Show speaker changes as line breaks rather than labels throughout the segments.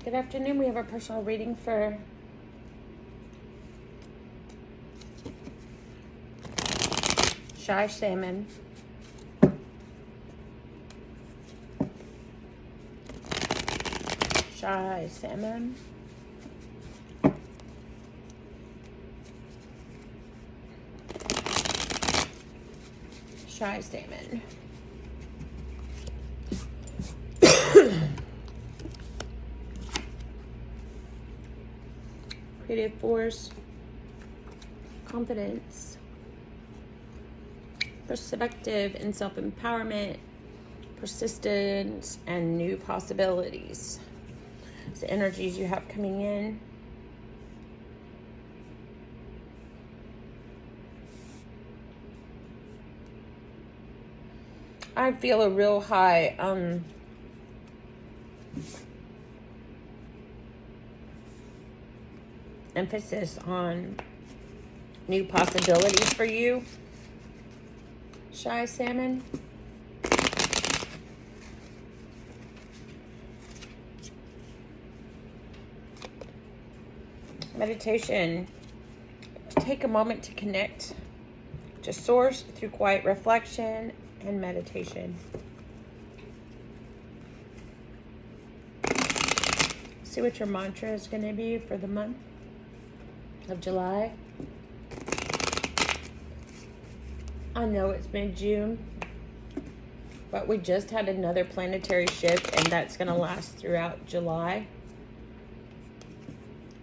Good afternoon. We have a personal reading for Shy Salmon. Shy Salmon. Shy Salmon. Creative force, confidence, perspective and self-empowerment, persistence, and new possibilities. It's the energies you have coming in. I feel a real high emphasis on new possibilities for you, Shy Salmon. Meditation. Take a moment to connect to Source through quiet reflection and meditation. See what your mantra is going to be for the month of July. I know it's mid-June, but we just had another planetary shift, and that's going to last throughout July.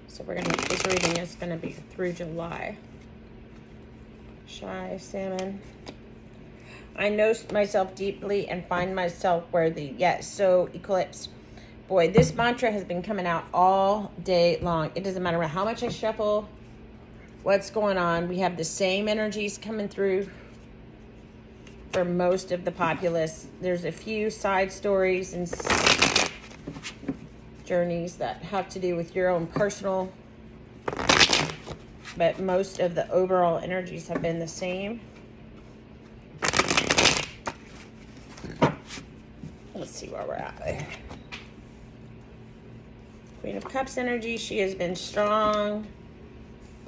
So this reading is going to be through July. Shy Salmon. I know myself deeply and find myself worthy. Yes, so eclipse. Boy, this mantra has been coming out all day long. It doesn't matter how much I shuffle, what's going on. We have the same energies coming through for most of the populace. There's a few side stories and journeys that have to do with your own personal, but most of the overall energies have been the same. Let's see where we're at. Queen of Cups energy. She has been strong.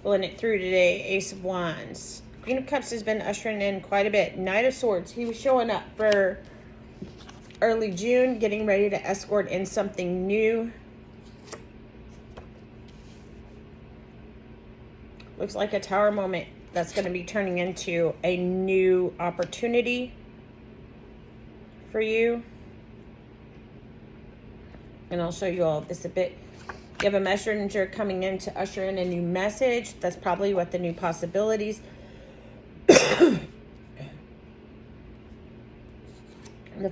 Pulling it through today. Ace of Wands. Queen of Cups has been ushering in quite a bit. Knight of Swords. He was showing up for early June, getting ready to escort in something new. Looks like a Tower moment that's going to be turning into a new opportunity for you. And I'll show you all of this a bit. You have a messenger coming in to usher in a new message. That's probably what the new possibilities. The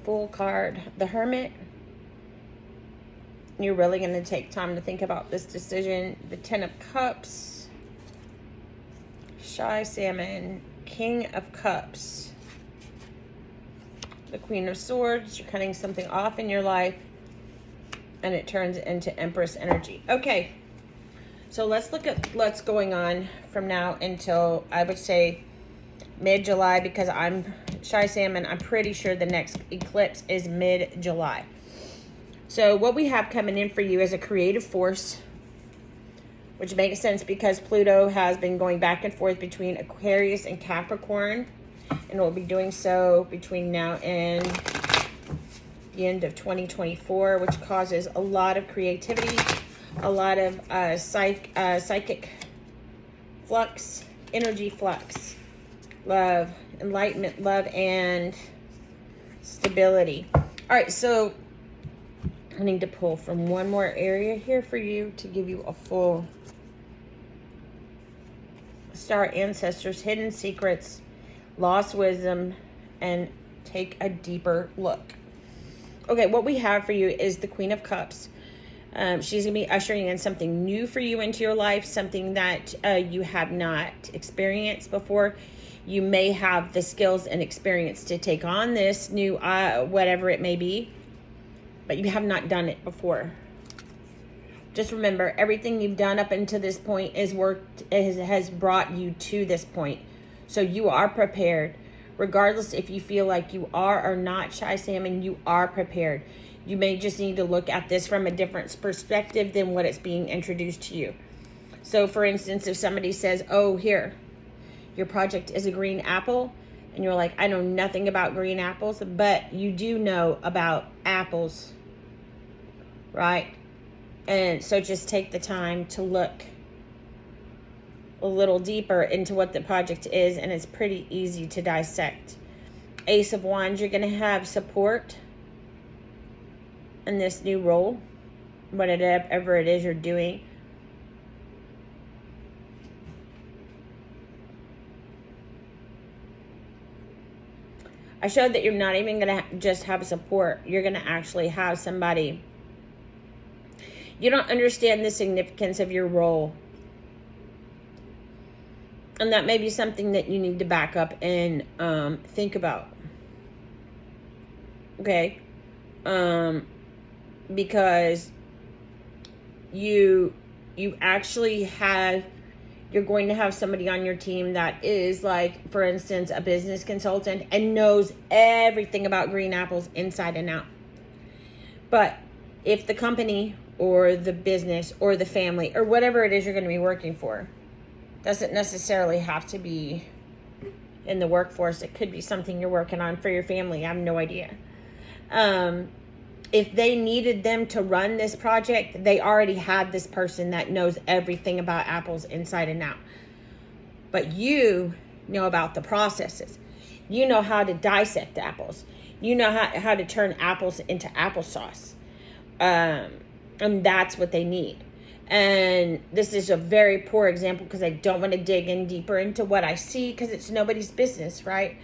Fool card. The Hermit. You're really going to take time to think about this decision. The Ten of Cups. Shy Salmon. King of Cups. The Queen of Swords. You're cutting something off in your life, and it turns into Empress energy. Okay, so let's look at what's going on from now until, I would say, mid-July, because I'm Shy Salmon. I'm pretty sure the next eclipse is mid-July. So what we have coming in for you is a creative force, which makes sense because Pluto has been going back and forth between Aquarius and Capricorn, and will be doing so between now and the end of 2024, which causes a lot of creativity, a lot of psychic flux, energy flux, love, enlightenment, love, and stability. All right, so I need to pull from one more area here for you to give you a full star ancestors, hidden secrets, lost wisdom, and take a deeper look. Okay, what we have for you is the Queen of Cups. She's going to be ushering in something new for you into your life, something that you have not experienced before. You may have the skills and experience to take on this new, whatever it may be, but you have not done it before. Just remember, everything you've done up until this point has brought you to this point. So you are prepared. Regardless if you feel like you are or not, Shy Salmon, you are prepared. You may just need to look at this from a different perspective than what it's being introduced to you. So for instance, if somebody says, oh, here, your project is a green apple, and you're like, I know nothing about green apples, but you do know about apples, right? And so just take the time to look a little deeper into what the project is, and it's pretty easy to dissect. Ace of Wands, you're going to have support in this new role, whatever it is you're doing. I showed that you're not even going to just have support. You're going to actually have somebody. You don't understand the significance of your role. And that may be something that you need to back up and think about. Okay? Because you actually have... You're going to have somebody on your team that is, like, for instance, a business consultant and knows everything about green apples inside and out. But if the company or the business or the family or whatever it is you're going to be working for doesn't necessarily have to be in the workforce, it could be something you're working on for your family. I have no idea. If they needed them to run this project, they already had this person that knows everything about apples inside and out. But you know about the processes. You know how to dissect apples. You know how to turn apples into applesauce. And that's what they need. And this is a very poor example because I don't want to dig in deeper into what I see because it's nobody's business, right?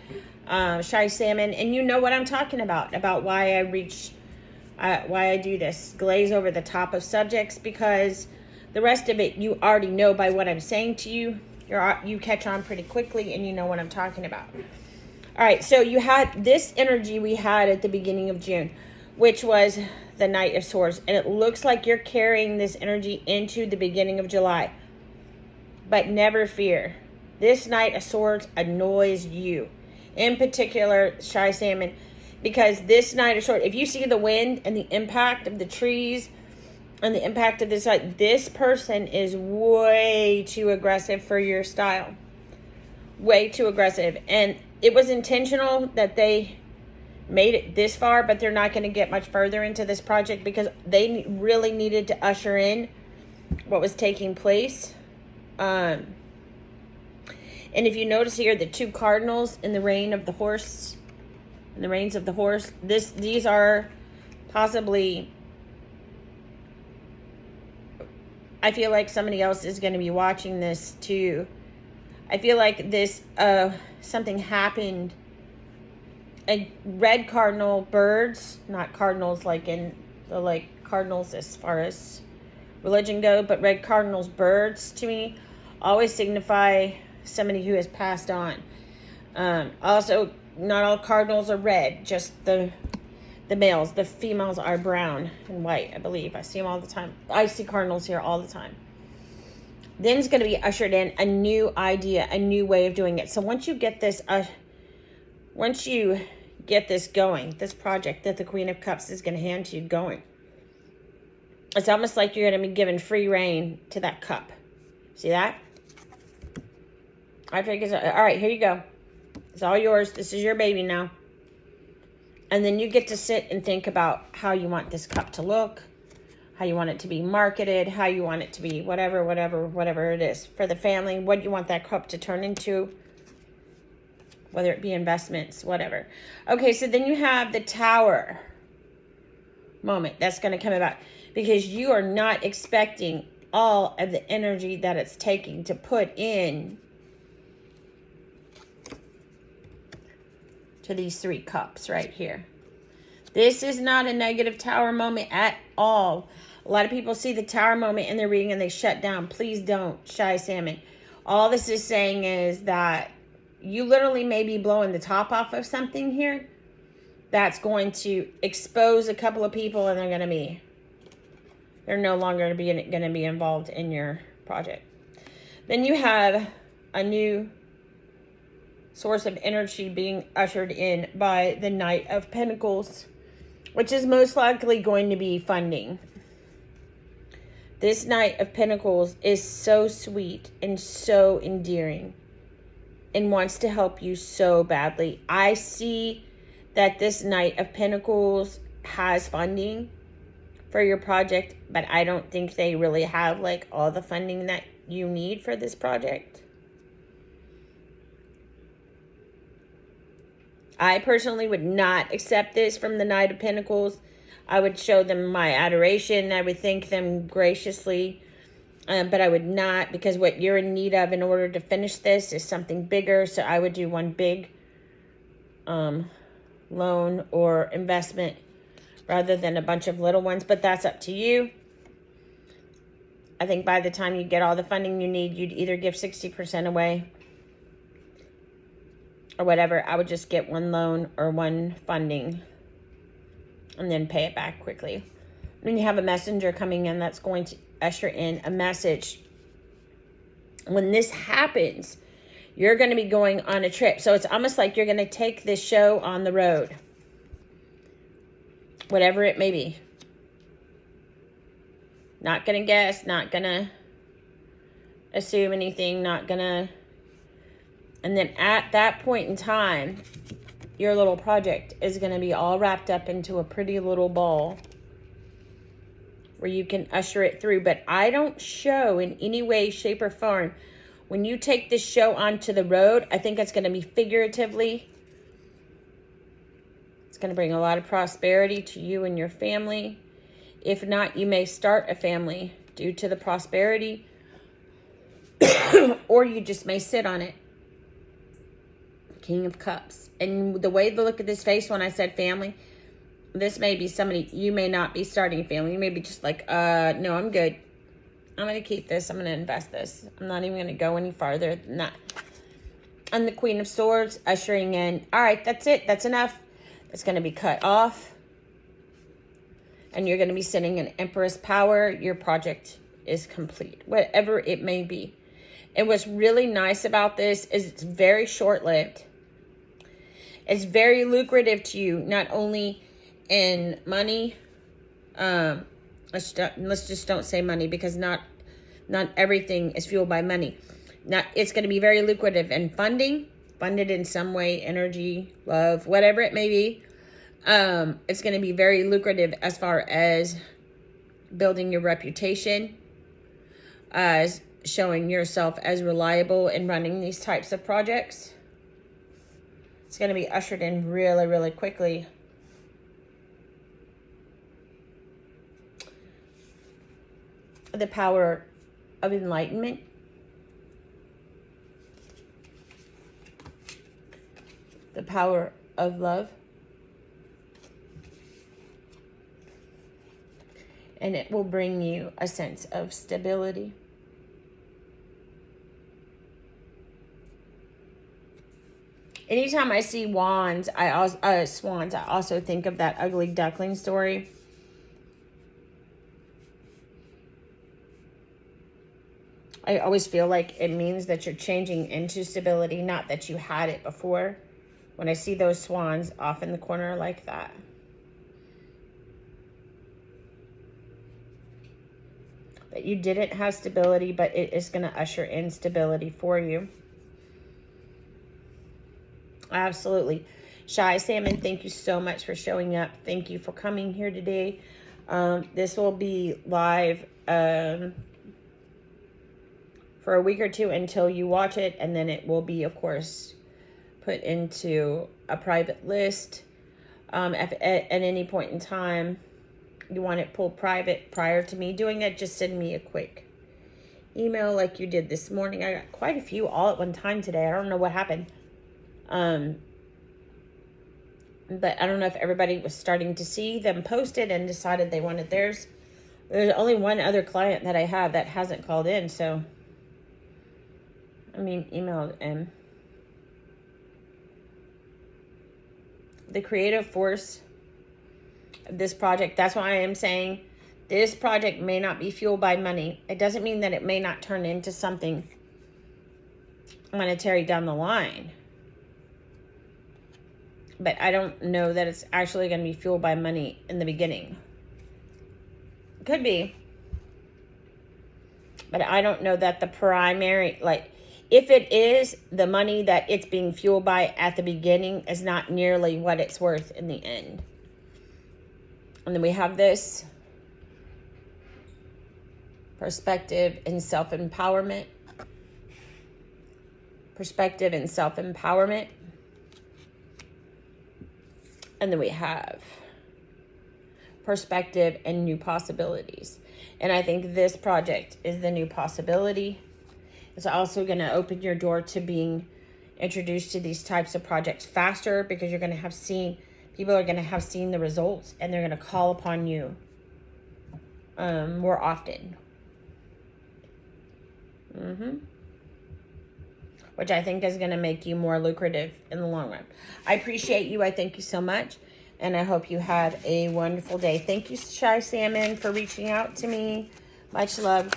Shy Salmon, and you know what I'm talking about why I do this, glaze over the top of subjects, because the rest of it you already know by what I'm saying to you. You catch on pretty quickly and you know what I'm talking about. All right, so you had this energy we had at the beginning of June, which was the Knight of Swords, and it looks like you're carrying this energy into the beginning of July. But never fear, this Knight of Swords annoys you. In particular, Shy Salmon, because this Knight of Swords, if you see the wind and the impact of the trees and the impact of this, like, this person is way too aggressive for your style. Way too aggressive. And it was intentional that they made it this far, but they're not going to get much further into this project because they really needed to usher in what was taking place. And if you notice here, the two cardinals in the reign of the horse, in the reins of the horse, these are possibly, I feel like somebody else is going to be watching this too. I feel like this, something happened. Red cardinal birds, not cardinals like in the, like, cardinals as far as religion go, but red cardinals birds to me always signify somebody who has passed on. Also, not all cardinals are red, just the males. The females are brown and white, I believe. I see them all the time. I see cardinals here all the time. Then's going to be ushered in a new idea, a new way of doing it. So once you get this going, this project that the Queen of Cups is going to hand to you going, it's almost like you're going to be given free reign to that cup. See that? I think it's, all right, here you go. It's all yours. This is your baby now. And then you get to sit and think about how you want this cup to look, how you want it to be marketed, how you want it to be whatever it is. For the family, what you want that cup to turn into, whether it be investments, whatever. Okay, so then you have the Tower moment that's going to come about because you are not expecting all of the energy that it's taking to put in to these three cups right here. This is not a negative Tower moment at all. A lot of people see the Tower moment in their reading and they shut down. Please don't, Shy Salmon. All this is saying is that you literally may be blowing the top off of something here that's going to expose a couple of people, and they're no longer going to be involved in your project. Then you have a new source of energy being ushered in by the Knight of Pentacles, which is most likely going to be funding. This Knight of Pentacles is so sweet and so endearing and wants to help you so badly. I see that this Knight of Pentacles has funding for your project, but I don't think they really have like all the funding that you need for this project. I personally would not accept this from the Knight of Pentacles. I would show them my adoration. I would thank them graciously. But I would not, because what you're in need of in order to finish this is something bigger. So I would do one big loan or investment rather than a bunch of little ones. But that's up to you. I think by the time you get all the funding you need, you'd either give 60% away or whatever. I would just get one loan or one funding and then pay it back quickly. When you have a messenger coming in that's going to usher in a message. When this happens, you're going to be going on a trip. So it's almost like you're going to take this show on the road. Whatever it may be. Not going to guess, not going to assume anything, not going to... And then at that point in time, your little project is going to be all wrapped up into a pretty little ball where you can usher it through. But I don't show in any way, shape, or form. When you take this show onto the road, I think it's going to be figuratively. It's going to bring a lot of prosperity to you and your family. If not, you may start a family due to the prosperity. Or you just may sit on it. King of Cups. And the way to look at this face when I said family, this may be somebody, you may not be starting a family. You may be just like, no, I'm good. I'm going to keep this. I'm going to invest this. I'm not even going to go any farther than that. And the Queen of Swords ushering in, all right, that's it. That's enough. It's going to be cut off. And you're going to be sitting in Empress power. Your project is complete, whatever it may be. And what's really nice about this is it's very short-lived. It's very lucrative to you, not only in money. Let's just don't say money, because not everything is fueled by money. It's going to be very lucrative in funding, funded in some way, energy, love, whatever it may be. It's going to be very lucrative as far as building your reputation, as showing yourself as reliable in running these types of projects. It's going to be ushered in really, really quickly. The power of enlightenment. The power of love. And it will bring you a sense of stability. Anytime I see swans, I also think of that ugly duckling story. I always feel like it means that you're changing into stability, not that you had it before. When I see those swans off in the corner like that. That you didn't have stability, but it is going to usher in stability for you. Absolutely. Shy Salmon, thank you so much for showing up. Thank you for coming here today. This will be live for a week or two until you watch it. And then it will be, of course, put into a private list. If at any point in time you want it pulled private prior to me doing it, just send me a quick email like you did this morning. I got quite a few all at one time today. I don't know what happened. But I don't know if everybody was starting to see them posted and decided they wanted theirs. There's only one other client that I have that hasn't called in, so emailed him. The creative force of this project, that's why I am saying this project may not be fueled by money. It doesn't mean that it may not turn into something monetary down the line. But I don't know that it's actually going to be fueled by money in the beginning. Could be. But I don't know that the primary, like, if it is, the money that it's being fueled by at the beginning is not nearly what it's worth in the end. And then we have this perspective and self-empowerment. Perspective and self-empowerment. And then we have perspective and new possibilities. And I think this project is the new possibility. It's also going to open your door to being introduced to these types of projects faster, because you're going to have seen, people are going to have seen the results, and they're going to call upon you more often. Which I think is going to make you more lucrative in the long run. I appreciate you. I thank you so much. And I hope you have a wonderful day. Thank you, Shy Salmon, for reaching out to me. Much love.